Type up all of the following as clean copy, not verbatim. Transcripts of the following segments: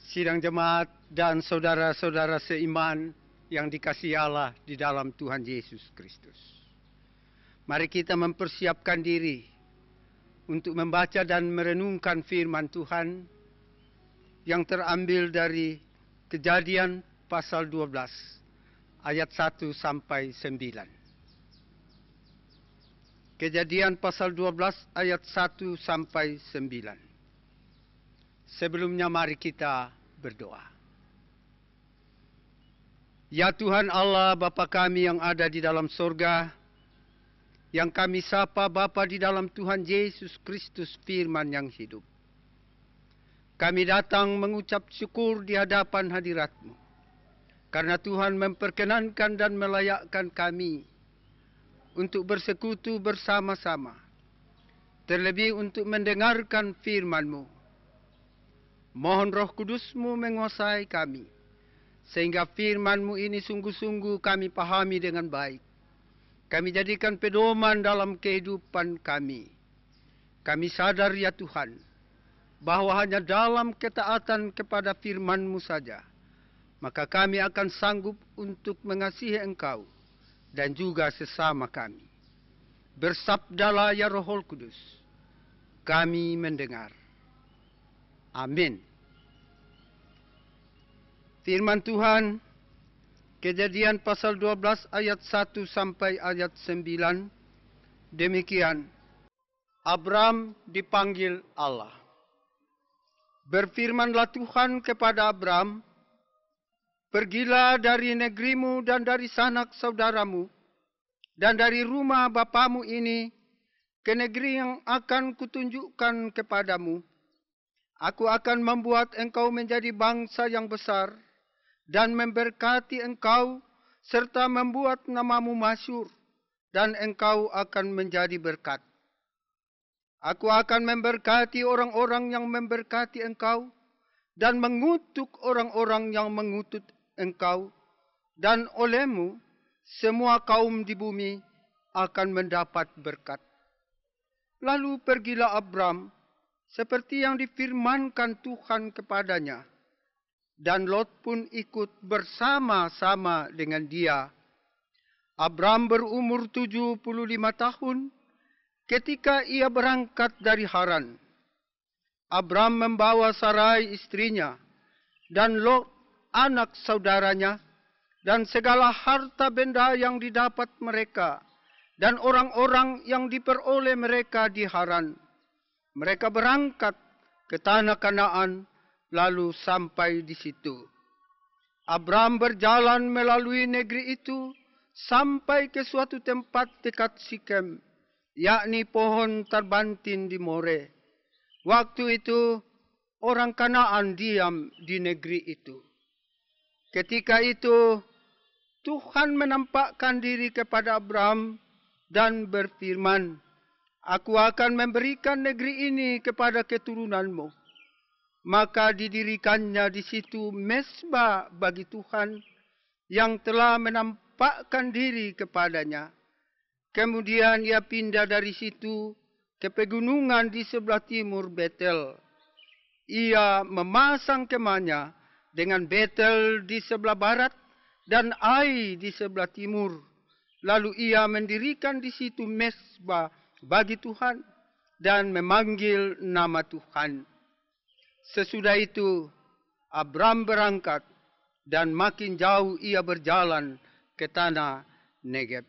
Sidang jemaat dan saudara-saudara seiman yang dikasihi Allah di dalam Tuhan Yesus Kristus. Mari kita mempersiapkan diri untuk membaca dan merenungkan firman Tuhan yang terambil dari Kejadian pasal 12 ayat 1 sampai 9. Kejadian pasal 12 ayat 1 sampai 9. Sebelumnya mari kita berdoa. Ya Tuhan Allah Bapa kami yang ada di dalam sorga, yang kami sapa Bapa di dalam Tuhan Yesus Kristus firman yang hidup. Kami datang mengucap syukur di hadapan hadirat-Mu, karena Tuhan memperkenankan dan melayakkan kami untuk bersekutu bersama-sama, terlebih untuk mendengarkan firman-Mu. Mohon Roh Kudus-Mu menguasai kami, sehingga firman-Mu ini sungguh-sungguh kami pahami dengan baik. Kami jadikan pedoman dalam kehidupan kami. Kami sadar ya Tuhan, bahwa hanya dalam ketaatan kepada firman-Mu saja, maka kami akan sanggup untuk mengasihi Engkau dan juga sesama kami. Bersabdalah ya Roh Kudus, kami mendengar. Amin. Firman Tuhan, Kejadian pasal 12 ayat 1 sampai ayat 9, demikian. Abram dipanggil Allah. Berfirmanlah Tuhan kepada Abram, pergilah dari negerimu dan dari sanak saudaramu, dan dari rumah bapamu ini, ke negeri yang akan kutunjukkan kepadamu. Aku akan membuat engkau menjadi bangsa yang besar, dan memberkati engkau, serta membuat namamu masyhur, dan engkau akan menjadi berkat. Aku akan memberkati orang-orang yang memberkati engkau, dan mengutuk orang-orang yang mengutuk engkau, dan olehmu semua kaum di bumi akan mendapat berkat. Lalu pergilah Abram, seperti yang difirmankan Tuhan kepadanya, dan Lot pun ikut bersama-sama dengan dia. Abram berumur 75 tahun ketika ia berangkat dari Haran. Abram membawa Sarai istrinya, dan Lot anak saudaranya, dan segala harta benda yang didapat mereka, dan orang-orang yang diperoleh mereka di Haran. Mereka berangkat ke tanah Kanaan, lalu sampai di situ. Abram berjalan melalui negeri itu sampai ke suatu tempat dekat Sikem, yakni pohon terbantin di More. Waktu itu orang Kanaan diam di negeri itu. Ketika itu Tuhan menampakkan diri kepada Abram dan berfirman, Aku akan memberikan negeri ini kepada keturunanmu. Maka didirikannya di situ mezbah bagi Tuhan yang telah menampakkan diri kepadanya. Kemudian ia pindah dari situ ke pegunungan di sebelah timur Betel. Ia memasang kemahnya dengan Betel di sebelah barat dan Ai di sebelah timur. Lalu ia mendirikan di situ mezbah bagi Tuhan dan memanggil nama Tuhan. Sesudah itu, Abram berangkat dan makin jauh ia berjalan ke tanah Negeb.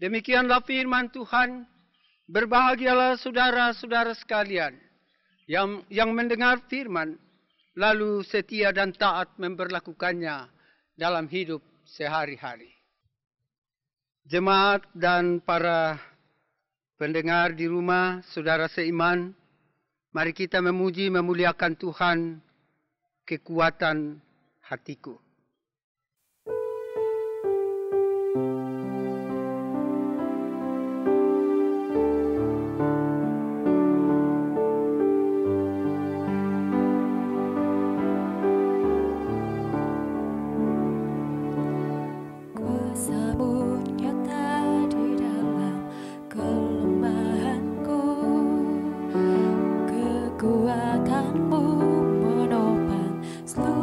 Demikianlah firman Tuhan. Berbahagialah saudara-saudara sekalian yang mendengar firman, lalu setia dan taat memperlakukannya dalam hidup sehari-hari. Jemaat dan para pendengar di rumah, saudara seiman, mari kita memuji, memuliakan Tuhan, kekuatan hatiku. Kuasamu nyata di dalam kelemahanku, kekuatanmu menopang seluruh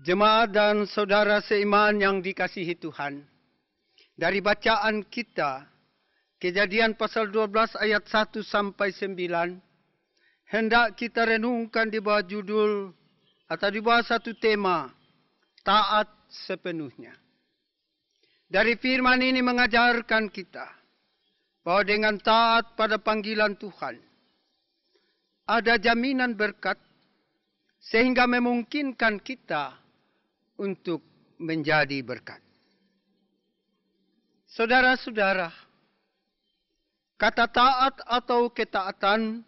Jemaat dan saudara seiman yang dikasihi Tuhan, dari bacaan kita, Kejadian pasal 12 ayat 1 sampai 9, hendak kita renungkan di bawah judul atau di bawah satu tema, taat sepenuhnya. Dari firman ini mengajarkan kita bahwa dengan taat pada panggilan Tuhan, ada jaminan berkat sehingga memungkinkan kita untuk menjadi berkat. Saudara-saudara, kata taat atau ketaatan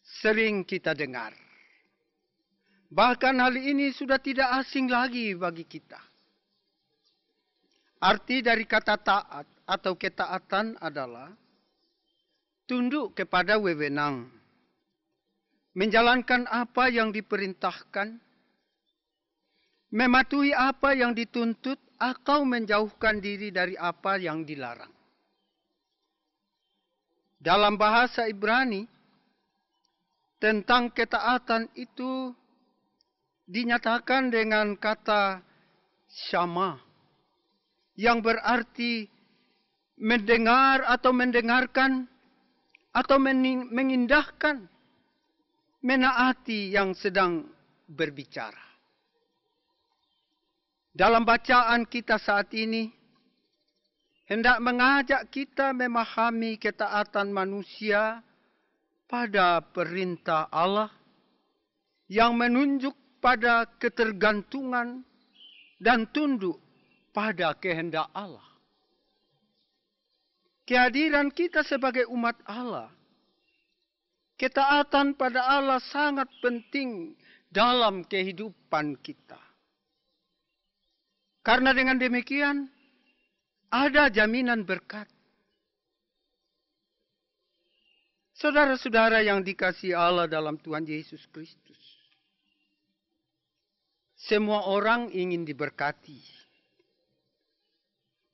sering kita dengar. Bahkan hal ini sudah tidak asing lagi bagi kita. Arti dari kata taat atau ketaatan adalah tunduk kepada wewenang, menjalankan apa yang diperintahkan, mematuhi apa yang dituntut, atau menjauhkan diri dari apa yang dilarang. Dalam bahasa Ibrani, tentang ketaatan itu dinyatakan dengan kata syama, yang berarti mendengar atau mendengarkan, atau mengindahkan, menaati yang sedang berbicara. Dalam bacaan kita saat ini, hendak mengajak kita memahami ketaatan manusia pada perintah Allah yang menunjuk pada ketergantungan dan tunduk pada kehendak Allah. Kehadiran kita sebagai umat Allah, ketaatan pada Allah sangat penting dalam kehidupan kita. Karena dengan demikian, ada jaminan berkat. Saudara-saudara yang dikasihi Allah dalam Tuhan Yesus Kristus, semua orang ingin diberkati.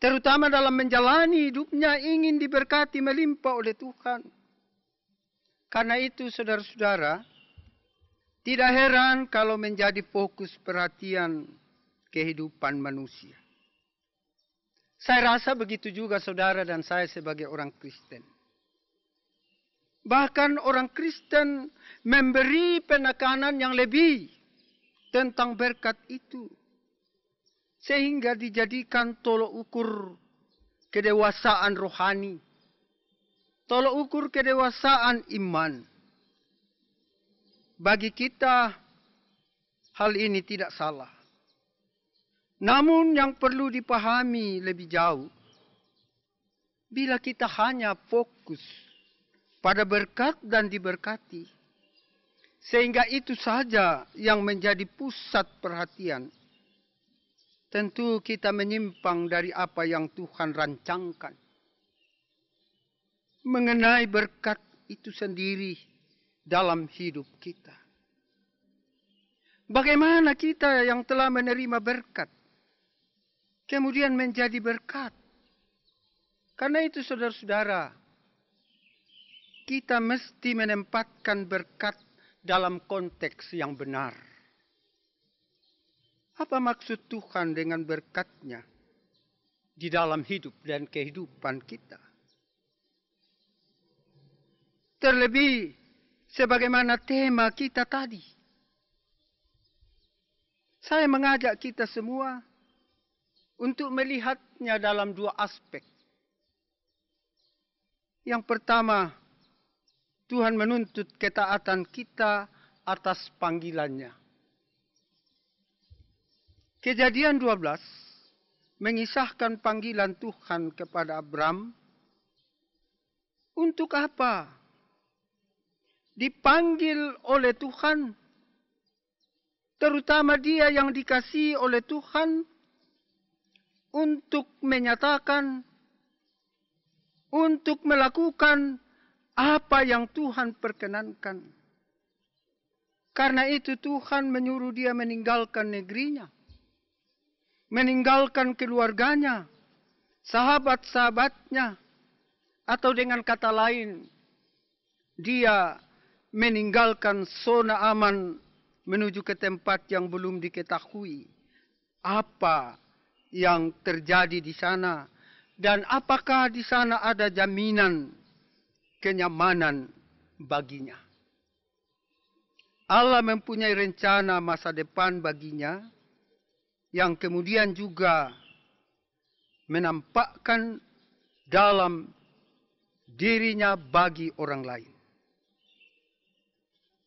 Terutama dalam menjalani hidupnya ingin diberkati melimpah oleh Tuhan. Karena itu saudara-saudara, tidak heran kalau menjadi fokus perhatian kehidupan manusia. Saya rasa begitu juga saudara dan saya sebagai orang Kristen. Bahkan orang Kristen memberi penekanan yang lebih tentang berkat itu. Sehingga dijadikan tolok ukur kedewasaan rohani. Tolok ukur kedewasaan iman. Bagi kita, hal ini tidak salah. Namun yang perlu dipahami lebih jauh, bila kita hanya fokus pada berkat dan diberkati, sehingga itu saja yang menjadi pusat perhatian, tentu kita menyimpang dari apa yang Tuhan rancangkan. Mengenai berkat itu sendiri dalam hidup kita. Bagaimana kita yang telah menerima berkat kemudian menjadi berkat? Karena itu saudara-saudara, kita mesti menempatkan berkat dalam konteks yang benar. Apa maksud Tuhan dengan berkat-Nya di dalam hidup dan kehidupan kita? Terlebih sebagaimana tema kita tadi. Saya mengajak kita semua untuk melihatnya dalam dua aspek. Yang pertama, Tuhan menuntut ketaatan kita atas panggilannya. Kejadian 12 mengisahkan panggilan Tuhan kepada Abram. Untuk apa? Dipanggil oleh Tuhan, terutama dia yang dikasihi oleh Tuhan, untuk menyatakan, untuk melakukan apa yang Tuhan perkenankan. Karena itu Tuhan menyuruh dia meninggalkan negerinya, meninggalkan keluarganya, sahabat-sahabatnya, atau dengan kata lain, dia meninggalkan zona aman menuju ke tempat yang belum diketahui. Apa yang terjadi di sana dan apakah di sana ada jaminan kenyamanan baginya. Allah mempunyai rencana masa depan baginya yang kemudian juga menampakkan dalam dirinya bagi orang lain.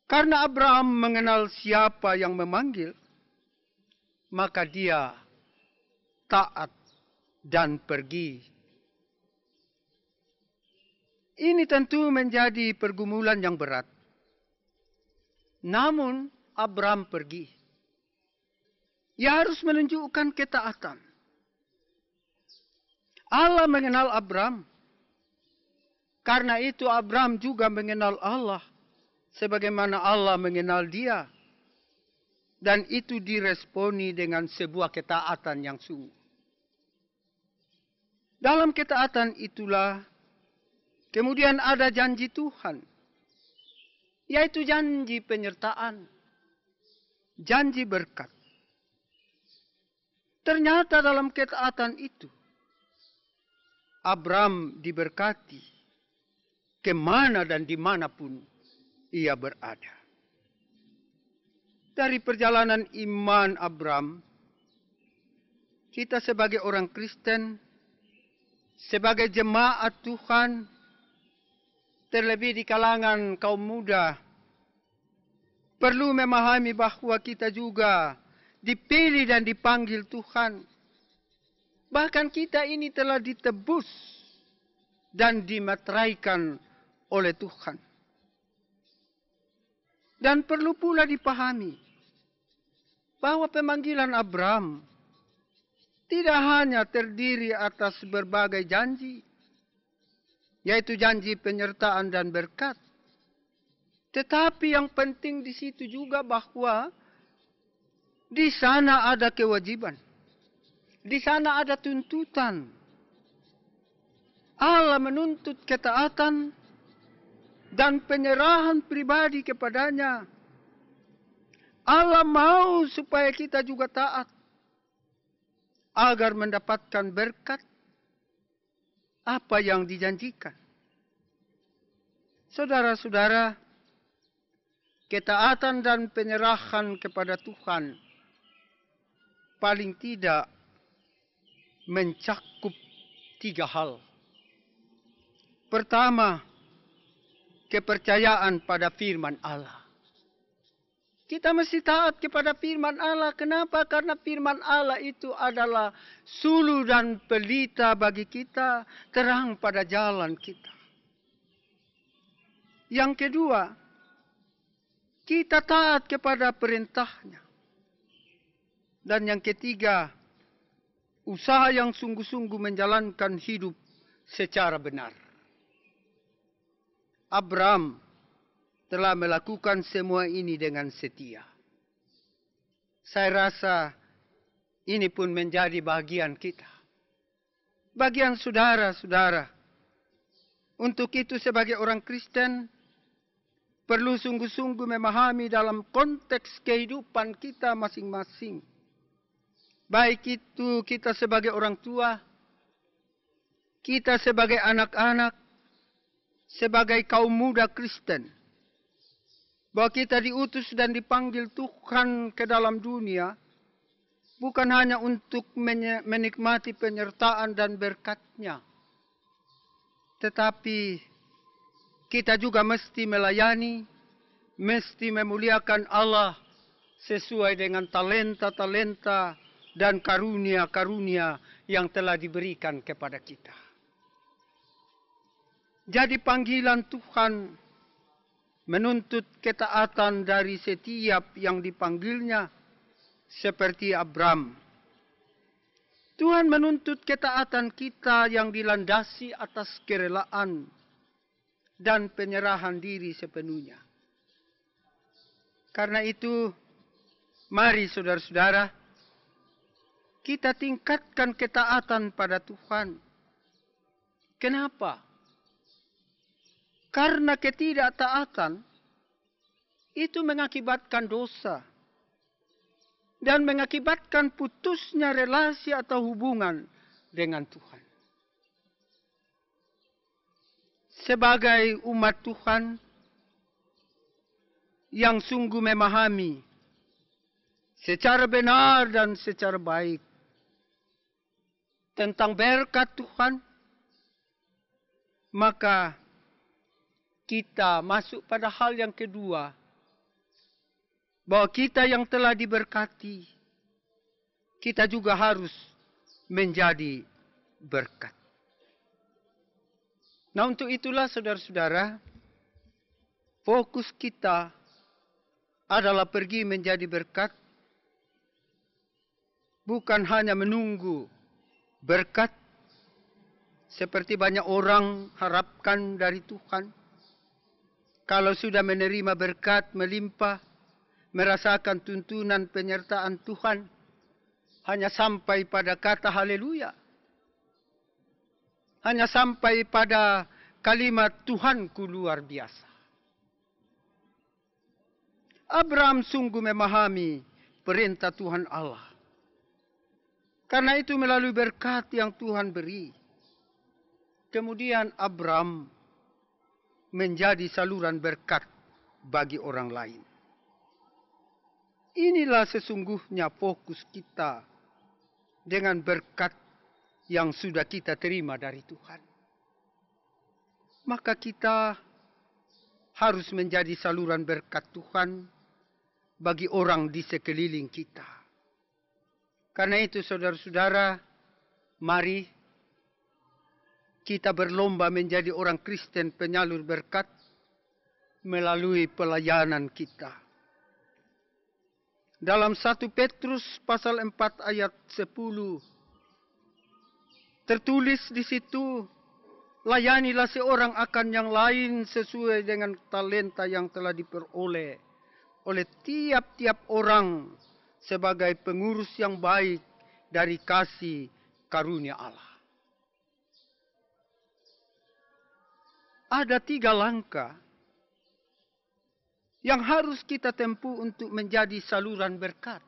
Karena Abraham mengenal siapa yang memanggil, maka dia taat dan pergi. Ini tentu menjadi pergumulan yang berat. Namun Abraham pergi. Ia harus menunjukkan ketaatan. Allah mengenal Abraham. Karena itu Abraham juga mengenal Allah. Sebagaimana Allah mengenal dia. Dan itu diresponi dengan sebuah ketaatan yang sungguh. Dalam ketaatan itulah kemudian ada janji Tuhan. Yaitu janji penyertaan. Janji berkat. Ternyata dalam ketaatan itu Abraham diberkati kemana dan dimanapun ia berada. Dari perjalanan iman Abraham, kita sebagai orang Kristen, sebagai jemaat Tuhan, terlebih di kalangan kaum muda, perlu memahami bahwa kita juga dipilih dan dipanggil Tuhan. Bahkan kita ini telah ditebus dan dimateraikan oleh Tuhan. Dan perlu pula dipahami bahwa pemanggilan Abraham tidak hanya terdiri atas berbagai janji, yaitu janji penyertaan dan berkat. Tetapi yang penting di situ juga bahwa di sana ada kewajiban. Di sana ada tuntutan. Allah menuntut ketaatan dan penyerahan pribadi kepadanya. Allah mau supaya kita juga taat agar mendapatkan berkat apa yang dijanjikan. Saudara-saudara, ketaatan dan penyerahan kepada Tuhan paling tidak mencakup 3 hal. Pertama, kepercayaan pada firman Allah. Kita mesti taat kepada firman Allah. Kenapa? Karena firman Allah itu adalah sulu dan pelita bagi kita, terang pada jalan kita. Yang kedua, kita taat kepada perintahnya. Dan yang ketiga, usaha yang sungguh-sungguh menjalankan hidup secara benar. Abraham telah melakukan semua ini dengan setia. Saya rasa ini pun menjadi bagian kita. Bagian saudara-saudara. Untuk itu sebagai orang Kristen, perlu sungguh-sungguh memahami dalam konteks kehidupan kita masing-masing. Baik itu kita sebagai orang tua, kita sebagai anak-anak, sebagai kaum muda Kristen, bahwa kita diutus dan dipanggil Tuhan ke dalam dunia, bukan hanya untuk menikmati penyertaan dan berkat-Nya, tetapi kita juga mesti melayani, mesti memuliakan Allah sesuai dengan talenta-talenta dan karunia-karunia yang telah diberikan kepada kita. Jadi panggilan Tuhan menuntut ketaatan dari setiap yang dipanggilnya, seperti Abraham. Tuhan menuntut ketaatan kita yang dilandasi atas kerelaan dan penyerahan diri sepenuhnya. Karena itu, mari saudara-saudara, kita tingkatkan ketaatan pada Tuhan. Kenapa? Karena ketidaktaatan itu mengakibatkan dosa dan mengakibatkan putusnya relasi atau hubungan dengan Tuhan. Sebagai umat Tuhan yang sungguh memahami secara benar dan secara baik tentang berkat Tuhan, maka kita masuk pada hal yang kedua, bahwa kita yang telah diberkati, kita juga harus menjadi berkat. Nah, untuk itulah saudara-saudara, fokus kita adalah pergi menjadi berkat, bukan hanya menunggu berkat seperti banyak orang harapkan dari Tuhan. Kalau sudah menerima berkat melimpah, merasakan tuntunan penyertaan Tuhan, hanya sampai pada kata haleluya. Hanya sampai pada kalimat Tuhanku luar biasa. Abraham sungguh memahami perintah Tuhan Allah. Karena itu melalui berkat yang Tuhan beri, kemudian Abraham menjadi saluran berkat bagi orang lain. Inilah sesungguhnya fokus kita dengan berkat yang sudah kita terima dari Tuhan. Maka kita harus menjadi saluran berkat Tuhan bagi orang di sekeliling kita. Karena itu saudara-saudara, mari kita berlomba menjadi orang Kristen penyalur berkat melalui pelayanan kita. Dalam 1 Petrus pasal 4 ayat 10 tertulis di situ, layanilah seorang akan yang lain sesuai dengan talenta yang telah diperoleh oleh tiap-tiap orang sebagai pengurus yang baik dari kasih karunia Allah. Ada 3 langkah yang harus kita tempuh untuk menjadi saluran berkat.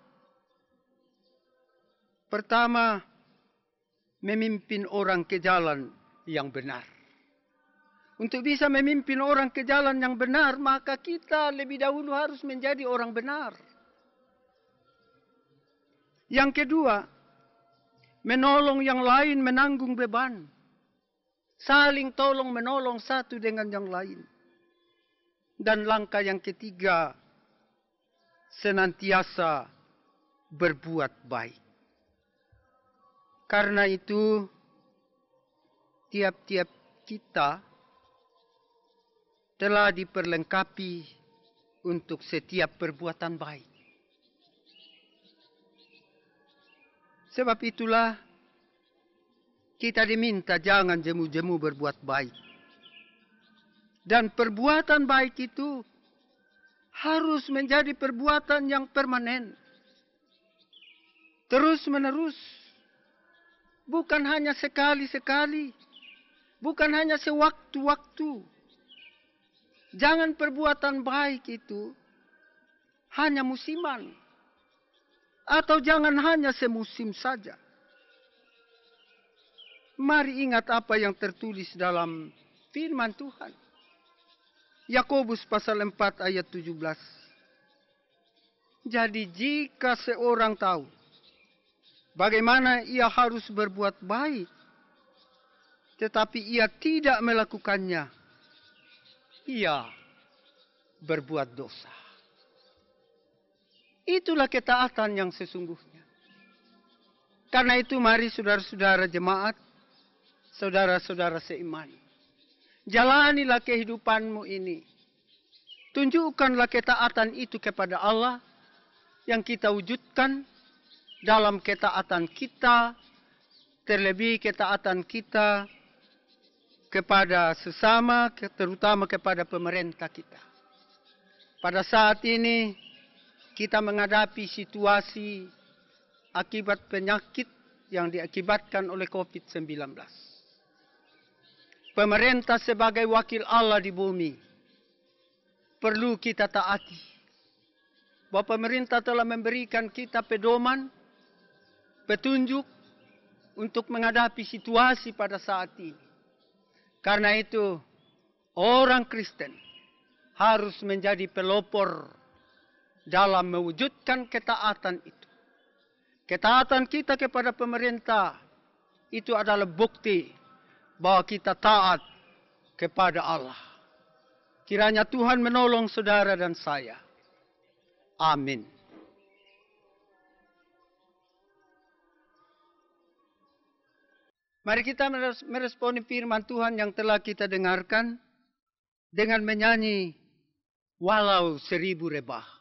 Pertama, memimpin orang ke jalan yang benar. Untuk bisa memimpin orang ke jalan yang benar, maka kita lebih dahulu harus menjadi orang benar. Yang kedua, menolong yang lain menanggung beban. Saling tolong menolong satu dengan yang lain. Dan langkah yang ketiga, senantiasa berbuat baik. Karena itu, tiap-tiap kita telah diperlengkapi untuk setiap perbuatan baik. Sebab itulah kita diminta jangan jemu-jemu berbuat baik. Dan perbuatan baik itu harus menjadi perbuatan yang permanen. Terus menerus. Bukan hanya sekali-sekali. Bukan hanya sewaktu-waktu. Jangan perbuatan baik itu hanya musiman. Atau jangan hanya semusim saja. Mari ingat apa yang tertulis dalam firman Tuhan. Yakobus pasal 4 ayat 17. Jadi jika seorang tahu bagaimana ia harus berbuat baik, tetapi ia tidak melakukannya, ia berbuat dosa. Itulah ketaatan yang sesungguhnya. Karena itu mari saudara-saudara jemaat, saudara-saudara seiman, jalanilah kehidupanmu ini. Tunjukkanlah ketaatan itu kepada Allah yang kita wujudkan dalam ketaatan kita, terlebih ketaatan kita kepada sesama, terutama kepada pemerintah kita. Pada saat ini kita menghadapi situasi akibat penyakit yang diakibatkan oleh COVID-19. Pemerintah sebagai wakil Allah di bumi perlu kita taati. bahwa pemerintah telah memberikan kita pedoman, petunjuk untuk menghadapi situasi pada saat ini. Karena itu, orang Kristen harus menjadi pelopor dalam mewujudkan ketaatan itu. Ketaatan kita kepada pemerintah itu adalah bukti bahwa kita taat kepada Allah. Kiranya Tuhan menolong saudara dan saya. Amin. Mari kita meresponi firman Tuhan yang telah kita dengarkan dengan menyanyi Walau Seribu Rebah.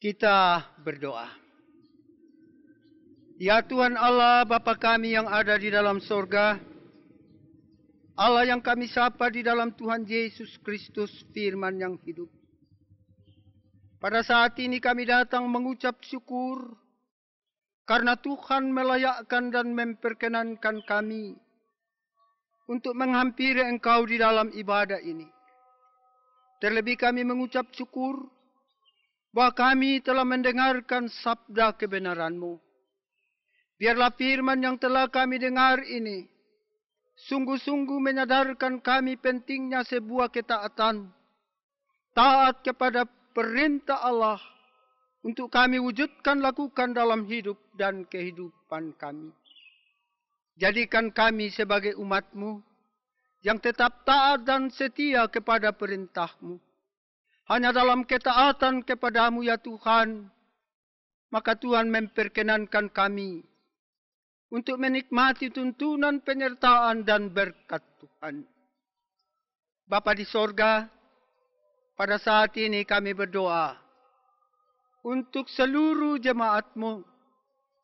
Kita berdoa. Ya Tuhan Allah, Bapa kami yang ada di dalam sorga, Allah yang kami sapa di dalam Tuhan Yesus Kristus, firman yang hidup. Pada saat ini kami datang mengucap syukur, karena Tuhan melayakkan dan memperkenankan kami untuk menghampiri Engkau di dalam ibadah ini. Terlebih kami mengucap syukur bahwa kami telah mendengarkan sabda kebenaran-Mu. Biarlah firman yang telah kami dengar ini sungguh-sungguh menyadarkan kami pentingnya sebuah ketaatan, taat kepada perintah Allah untuk kami wujudkan lakukan dalam hidup dan kehidupan kami. Jadikan kami sebagai umat-Mu yang tetap taat dan setia kepada perintah-Mu. Hanya dalam ketaatan kepada-Mu ya Tuhan, maka Tuhan memperkenankan kami untuk menikmati tuntunan penyertaan dan berkat Tuhan. Bapa di sorga, pada saat ini kami berdoa untuk seluruh jemaat-Mu,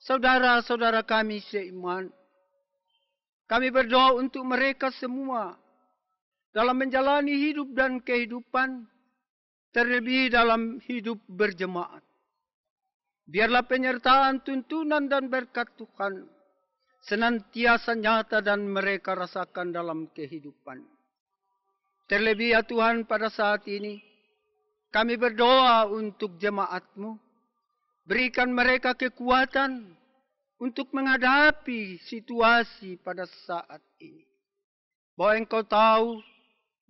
saudara-saudara kami seiman. Kami berdoa untuk mereka semua dalam menjalani hidup dan kehidupan, terlebih dalam hidup berjemaat. Biarlah penyertaan, tuntunan dan berkat Tuhan senantiasa nyata dan mereka rasakan dalam kehidupan. Terlebih ya Tuhan, pada saat ini kami berdoa untuk jemaat-Mu. Berikan mereka kekuatan untuk menghadapi situasi pada saat ini. Bahwa Engkau tahu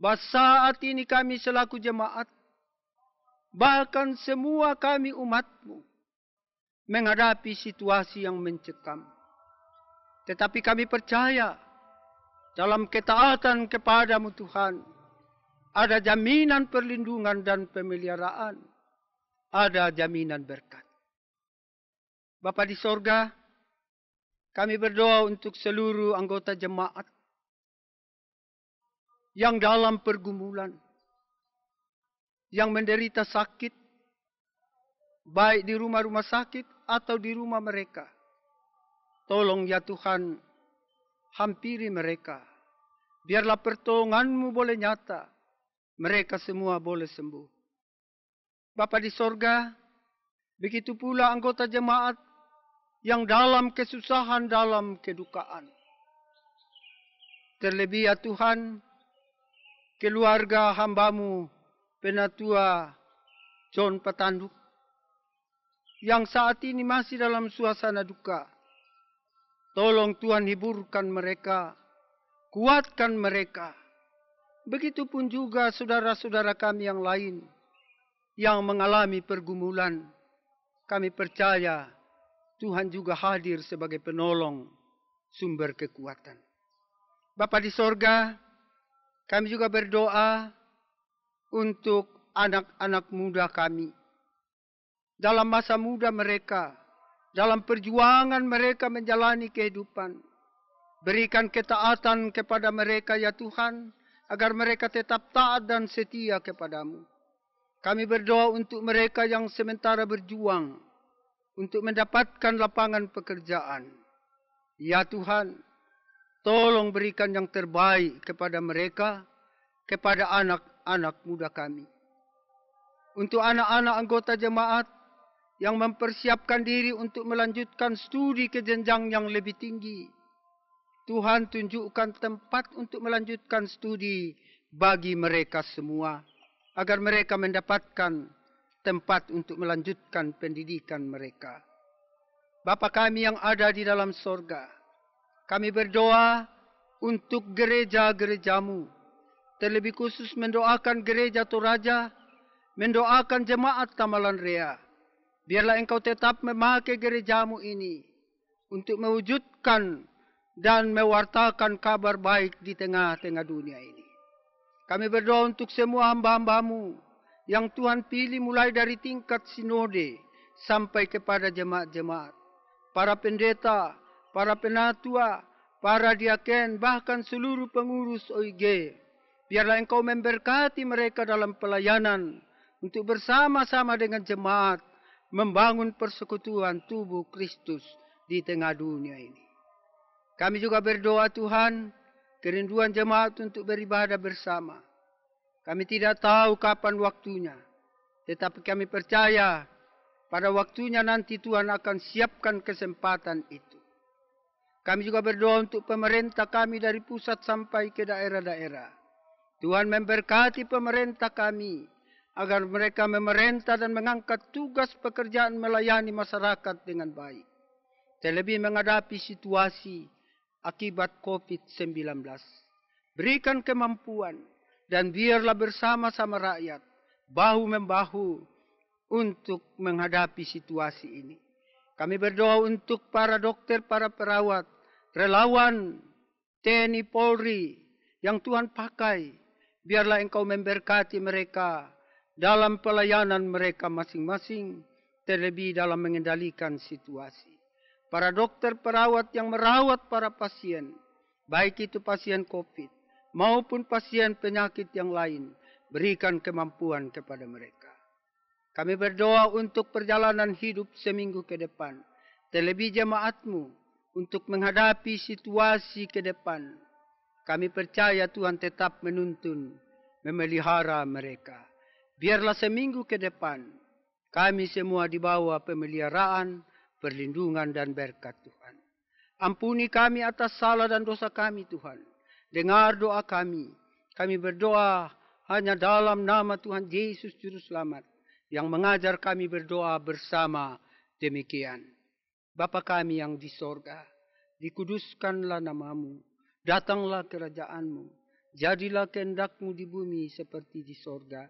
bahwa saat ini kami selaku jemaat, bahkan semua kami umat-Mu, menghadapi situasi yang mencekam. Tetapi kami percaya dalam ketaatan kepada-Mu Tuhan, ada jaminan perlindungan dan pemeliharaan, ada jaminan berkat. Bapa di sorga, kami berdoa untuk seluruh anggota jemaat yang dalam pergumulan, yang menderita sakit, baik di rumah-rumah sakit atau di rumah mereka. Tolong ya Tuhan, hampiri mereka. Biarlah pertolongan-Mu boleh nyata, mereka semua boleh sembuh. Bapa di sorga, begitu pula anggota jemaat yang dalam kesusahan, dalam kedukaan. Terlebih ya Tuhan, keluarga hamba-Mu, Penatua John Patanduk, yang saat ini masih dalam suasana duka. Tolong Tuhan hiburkan mereka, kuatkan mereka. Begitupun juga saudara-saudara kami yang lain yang mengalami pergumulan. Kami percaya Tuhan juga hadir sebagai penolong, sumber kekuatan. Bapa di sorga, kami juga berdoa untuk anak-anak muda kami. Dalam masa muda mereka, dalam perjuangan mereka menjalani kehidupan, berikan ketaatan kepada mereka ya Tuhan, agar mereka tetap taat dan setia kepada-Mu. Kami berdoa untuk mereka yang sementara berjuang untuk mendapatkan lapangan pekerjaan. Ya Tuhan, tolong berikan yang terbaik kepada mereka, kepada anak-anak muda kami. Untuk anak-anak anggota jemaat yang mempersiapkan diri untuk melanjutkan studi ke jenjang yang lebih tinggi, Tuhan tunjukkan tempat untuk melanjutkan studi bagi mereka semua, agar mereka mendapatkan tempat untuk melanjutkan pendidikan mereka. Bapa kami yang ada di dalam sorga, kami berdoa untuk gereja-gereja-Mu, terlebih khusus mendoakan gereja Toraja, mendoakan jemaat Tamalan Rea. Biarlah Engkau tetap memakai gereja-Mu ini untuk mewujudkan dan mewartakan kabar baik di tengah-tengah dunia ini. Kami berdoa untuk semua hamba-hamba-Mu yang Tuhan pilih mulai dari tingkat sinode sampai kepada jemaat-jemaat, para pendeta, para penatua, para diaken, bahkan seluruh pengurus OIG. Biarlah Engkau memberkati mereka dalam pelayanan untuk bersama-sama dengan jemaat membangun persekutuan tubuh Kristus di tengah dunia ini. Kami juga berdoa Tuhan, kerinduan jemaat untuk beribadah bersama. Kami tidak tahu kapan waktunya, tetapi kami percaya pada waktunya nanti Tuhan akan siapkan kesempatan itu. Kami juga berdoa untuk pemerintah kami dari pusat sampai ke daerah-daerah. Tuhan memberkati pemerintah kami, agar mereka memerintah dan mengangkat tugas pekerjaan melayani masyarakat dengan baik. Terlebih menghadapi situasi akibat COVID-19. Berikan kemampuan dan biarlah bersama-sama rakyat, bahu-membahu untuk menghadapi situasi ini. Kami berdoa untuk para dokter, para perawat, relawan, TNI Polri yang Tuhan pakai. Biarlah Engkau memberkati mereka dalam pelayanan mereka masing-masing, terlebih dalam mengendalikan situasi. Para dokter perawat yang merawat para pasien, baik itu pasien COVID maupun pasien penyakit yang lain, berikan kemampuan kepada mereka. Kami berdoa untuk perjalanan hidup seminggu ke depan, terlebih jemaat-Mu untuk menghadapi situasi ke depan. Kami percaya Tuhan tetap menuntun, memelihara mereka. Biarlah seminggu ke depan, kami semua di bawah pemeliharaan, perlindungan dan berkat Tuhan. Ampuni kami atas salah dan dosa kami Tuhan. Dengar doa kami. Kami berdoa hanya dalam nama Tuhan Yesus Juru Selamat, yang mengajar kami berdoa bersama demikian. Bapa kami yang di sorga, dikuduskanlah namamu, datanglah kerajaan-Mu, jadilah kehendak-Mu di bumi seperti di sorga.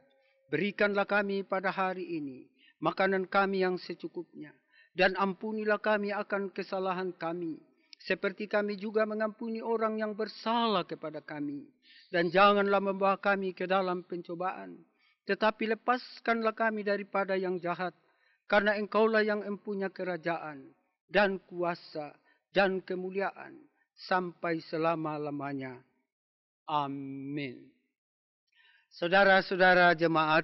Berikanlah kami pada hari ini makanan kami yang secukupnya, dan ampunilah kami akan kesalahan kami, seperti kami juga mengampuni orang yang bersalah kepada kami. Dan janganlah membawa kami ke dalam pencobaan, tetapi lepaskanlah kami daripada yang jahat, karena Engkaulah yang empunya kerajaan, dan kuasa, dan kemuliaan, sampai selama-lamanya. Amin. Saudara-saudara jemaat,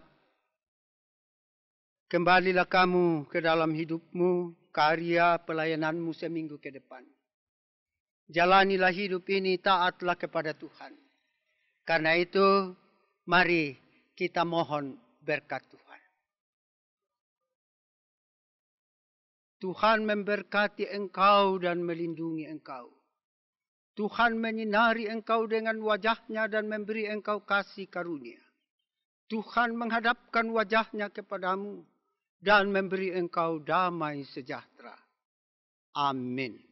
kembalilah kamu ke dalam hidupmu, karya pelayananmu seminggu ke depan. Jalanilah hidup ini, taatlah kepada Tuhan. Karena itu, mari kita mohon berkat Tuhan. Tuhan memberkati engkau dan melindungi engkau. Tuhan menyinari engkau dengan wajah-Nya dan memberi engkau kasih karunia. Tuhan menghadapkan wajah-Nya kepadamu dan memberi engkau damai sejahtera. Amin.